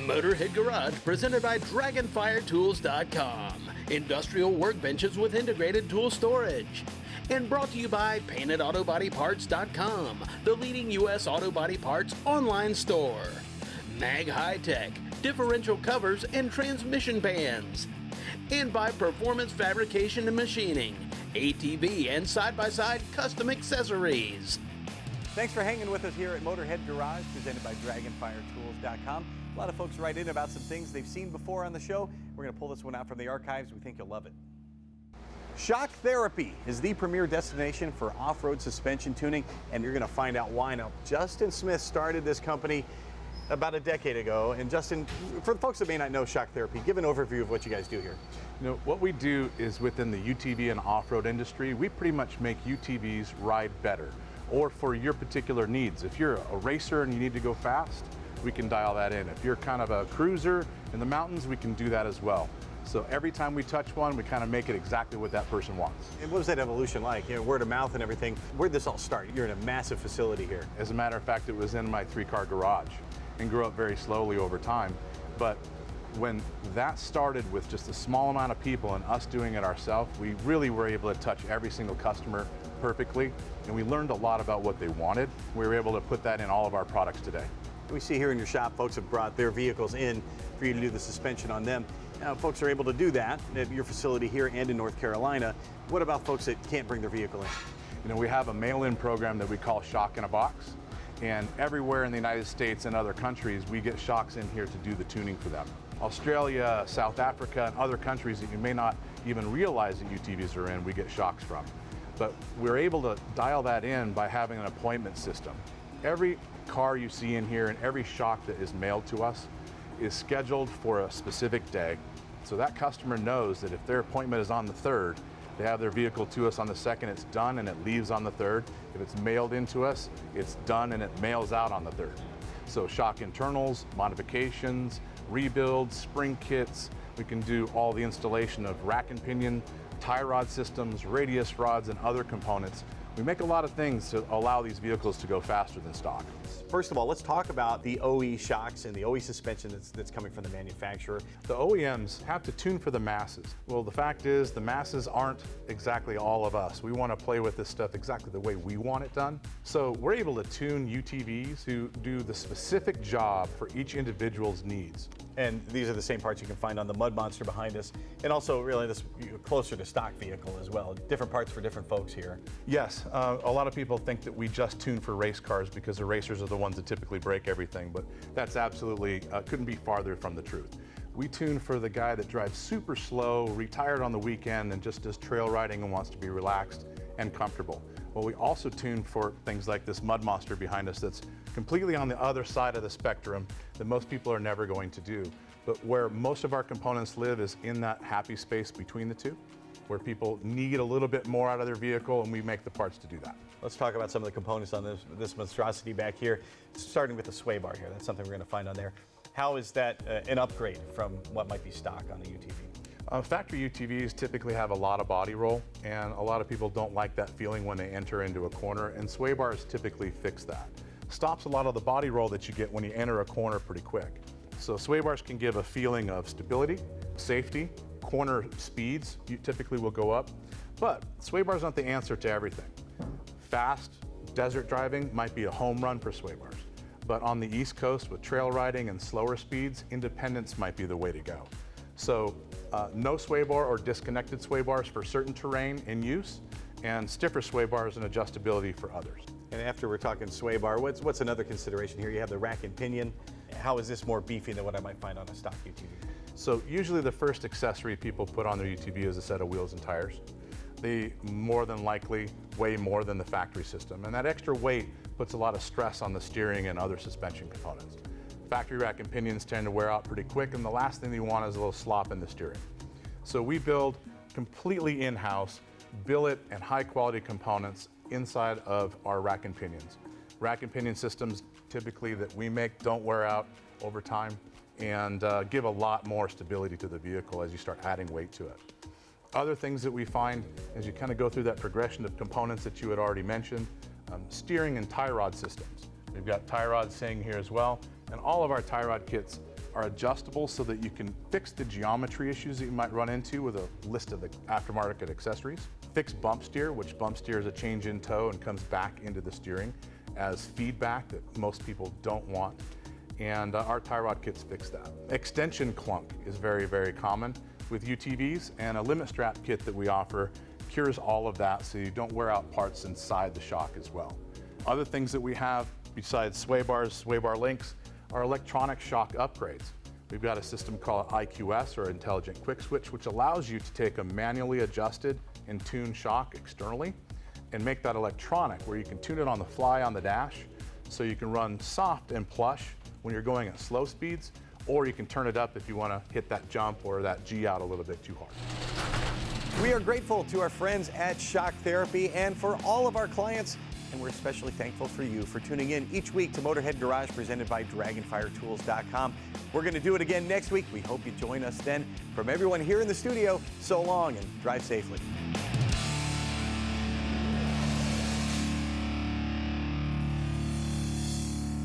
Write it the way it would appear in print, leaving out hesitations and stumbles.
Motorhead Garage, presented by DragonfireTools.com. Industrial workbenches with integrated tool storage. And brought to you by PaintedAutoBodyParts.com, the leading U.S. auto body parts online store. Mag High Tech, differential covers and transmission bands. And by Performance Fabrication and Machining, ATV and side-by-side custom accessories. Thanks for hanging with us here at Motorhead Garage, presented by DragonfireTools.com. A lot of folks write in about some things they've seen before on the show. We're going to pull this one out from the archives. We think you'll love it. Shock Therapy is the premier destination for off-road suspension tuning, and you're going to find out why. Now, Justin Smith started this company about a decade ago. And Justin, for the folks that may not know Shock Therapy, give an overview of what you guys do here. You know, what we do is within the UTV and off-road industry, we pretty much make UTVs ride better, or for your particular needs. If you're a racer and you need to go fast, we can dial that in. If you're kind of a cruiser in the mountains, we can do that as well. So every time we touch one, we kind of make it exactly what that person wants. And what was that evolution like? You know, word of mouth and everything. Where'd this all start? You're in a massive facility here. As a matter of fact, it was in my 3-car garage and grew up very slowly over time. But when that started with just a small amount of people and us doing it ourselves, we really were able to touch every single customer perfectly, and we learned a lot about what they wanted. We were able to put that in all of our products today. We see here in your shop, folks have brought their vehicles in for you to do the suspension on them. Now, folks are able to do that at your facility here and in North Carolina. What about folks that can't bring their vehicle in? You know, we have a mail-in program that we call Shock in a Box, and everywhere in the United States and other countries, we get shocks in here to do the tuning for them. Australia, South Africa, and other countries that you may not even realize that UTVs are in, we get shocks from. But we're able to dial that in by having an appointment system. Every car you see in here and every shock that is mailed to us is scheduled for a specific day. So that customer knows that if their appointment is on the 3rd, they have their vehicle to us on the 2nd, it's done and it leaves on the 3rd. If it's mailed into us, it's done and it mails out on the 3rd. So shock internals, modifications, rebuilds, spring kits, we can do all the installation of rack and pinion, tie rod systems, radius rods, and other components. We make a lot of things to allow these vehicles to go faster than stock. First of all, let's talk about the OE shocks and the OE suspension that's coming from the manufacturer. The OEMs have to tune for the masses. Well, the fact is the masses aren't exactly all of us. We want to play with this stuff exactly the way we want it done. So we're able to tune UTVs to do the specific job for each individual's needs. And these are the same parts you can find on the Mud Monster behind us, and also really this closer to stock vehicle as well. Different parts for different folks here. Yes, a lot of people think that we just tune for race cars because the racers are the ones that typically break everything, but that's absolutely, couldn't be farther from the truth. We tune for the guy that drives super slow, retired on the weekend, and just does trail riding and wants to be relaxed and comfortable. Well, we also tune for things like this Mud Monster behind us that's completely on the other side of the spectrum that most people are never going to do. But where most of our components live is in that happy space between the two, where people need a little bit more out of their vehicle, and we make the parts to do that. Let's talk about some of the components on this monstrosity back here, starting with the sway bar here. That's something we're going to find on there. How is that an upgrade from what might be stock on a UTV? Factory UTVs typically have a lot of body roll, and a lot of people don't like that feeling when they enter into a corner, and sway bars typically fix that. Stops a lot of the body roll that you get when you enter a corner pretty quick. So sway bars can give a feeling of stability, safety, corner speeds typically will go up, but sway bars aren't the answer to everything. Fast desert driving might be a home run for sway bars, but on the East Coast with trail riding and slower speeds, independence might be the way to go. So no sway bar or disconnected sway bars for certain terrain in use, and stiffer sway bars and adjustability for others. And after we're talking sway bar, what's another consideration here? You have the rack and pinion. How is this more beefy than what I might find on a stock UTV? So usually the first accessory people put on their UTV is a set of wheels and tires. They more than likely weigh more than the factory system, and that extra weight puts a lot of stress on the steering and other suspension components. Factory rack and pinions tend to wear out pretty quick, and the last thing you want is a little slop in the steering. So we build completely in-house, billet and high quality components inside of our rack and pinions. Rack and pinion systems typically that we make don't wear out over time and give a lot more stability to the vehicle as you start adding weight to it. Other things that we find as you kind of go through that progression of components that you had already mentioned, steering and tie rod systems. We've got tie rods sitting here as well, and all of our tie rod kits are adjustable so that you can fix the geometry issues that you might run into with a list of the aftermarket accessories. Fix bump steer, which bump steer is a change in tow and comes back into the steering as feedback that most people don't want. And our tie rod kits fix that. Extension clunk is very, very common with UTVs, and a limit strap kit that we offer cures all of that so you don't wear out parts inside the shock as well. Other things that we have besides sway bars, sway bar links, are electronic shock upgrades. We've got a system called IQS, or Intelligent Quick Switch, which allows you to take a manually adjusted and tuned shock externally and make that electronic, where you can tune it on the fly on the dash so you can run soft and plush when you're going at slow speeds, or you can turn it up if you want to hit that jump or that G out a little bit too hard. We are grateful to our friends at Shock Therapy and for all of our clients, and we're especially thankful for you for tuning in each week to Motorhead Garage, presented by DragonfireTools.com. We're going to do it again next week. We hope you join us then. From everyone here in the studio, so long and drive safely.